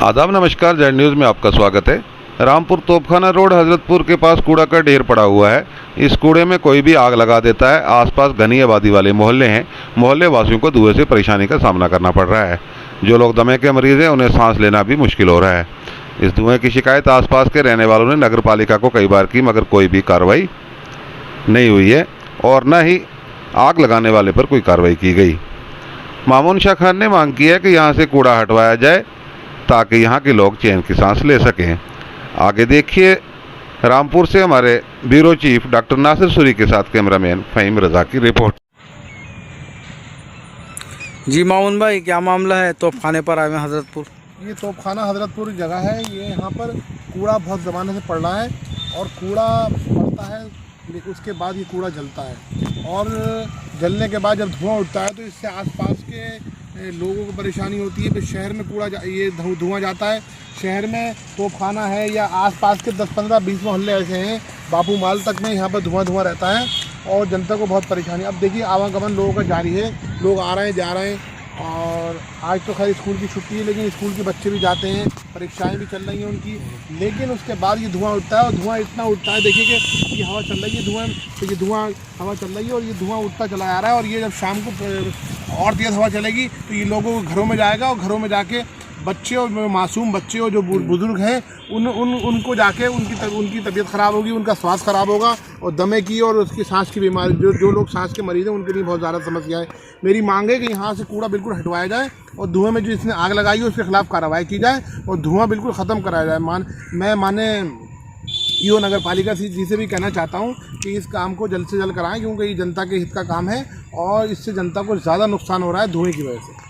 आदाब नमस्कार, Z news में आपका स्वागत है। रामपुर तोपखाना रोड हजरतपुर के पास कूड़ा का ढेर पड़ा हुआ है। इस कूड़े में कोई भी आग लगा देता है। आसपास घनी आबादी वाले मोहल्ले हैं। मोहल्ले वासियों को धुएं से परेशानी का सामना करना पड़ रहा है। जो लोग दमे के मरीज हैं उन्हें सांस लेना भी मुश्किल हो रहा है। इस धुएं की शिकायत आसपास के रहने वालों ने नगर पालिका को कई बार की, मगर कोई भी कार्रवाई नहीं हुई है और न ही आग लगाने वाले पर कोई कार्रवाई की गई। मामून शाह खान ने मांग की है कि यहाँ से कूड़ा हटवाया जाए ताकि यहाँ के लोग चैन की सांस ले सकें। आगे देखिए रामपुर से हमारे bureau chief doctor Nasir Suri के साथ कैमरामैन फ़हीम रज़ा की रिपोर्ट। जी मामून भाई, क्या मामला है? तोपखाने पर आए हैं हजरतपुर। ये तोपखाना हजरतपुर जगह है। ये यहाँ पर कूड़ा बहुत ज़माने से पड़ रहा है और कूड़ा पड़ता है, लेकिन उसके बाद ये कूड़ा जलता है और जलने के बाद जब धुआं उठता है तो इससे आसपास के लोगों को परेशानी होती है। फिर शहर में ये धुआं जाता है। शहर में तोपखाना है या आसपास के 10, 15, 20 मोहल्ले ऐसे हैं, बापू माल तक में यहाँ पर धुआं रहता है और जनता को बहुत परेशानी। अब देखिए आवागमन लोगों का जारी है, लोग आ रहे हैं जा रहे हैं और आज तो खैर स्कूल की छुट्टी है, लेकिन स्कूल के बच्चे भी जाते हैं, परीक्षाएं भी चल रही हैं उनकी। लेकिन उसके बाद ये धुआं उठता है और धुआं इतना उठता है, देखिए कि ये हवा चल रही है, धुआं तो ये धुआं हवा चल रही है और ये धुआं उठता चला आ रहा है। और ये जब शाम को और तेज़ हवा चलेगी तो ये लोगों को घरों में जाएगा और घरों में जाके बच्चे और मासूम बच्चे और जो बुजुर्ग हैं उनको जाके उनकी तबीयत ख़राब होगी, उनका स्वास्थ्य ख़राब होगा और दमे की और उसकी सांस की बीमारी, जो लोग सांस के मरीज़ हैं उनके लिए बहुत ज़्यादा समस्या है। मेरी मांग है कि यहाँ से कूड़ा बिल्कुल हटवाया जाए और धुएं में जो इसने आग लगाई है उसके खिलाफ कार्रवाई की जाए और धुआं बिल्कुल ख़त्म कराया जाए। मैं माने ईओ नगर पालिका जी से भी कहना चाहता हूँ कि इस काम को जल्द से जल्द कराएं, क्योंकि ये जनता के हित का काम है और इससे जनता को ज़्यादा नुकसान हो रहा है धुएँ की वजह से।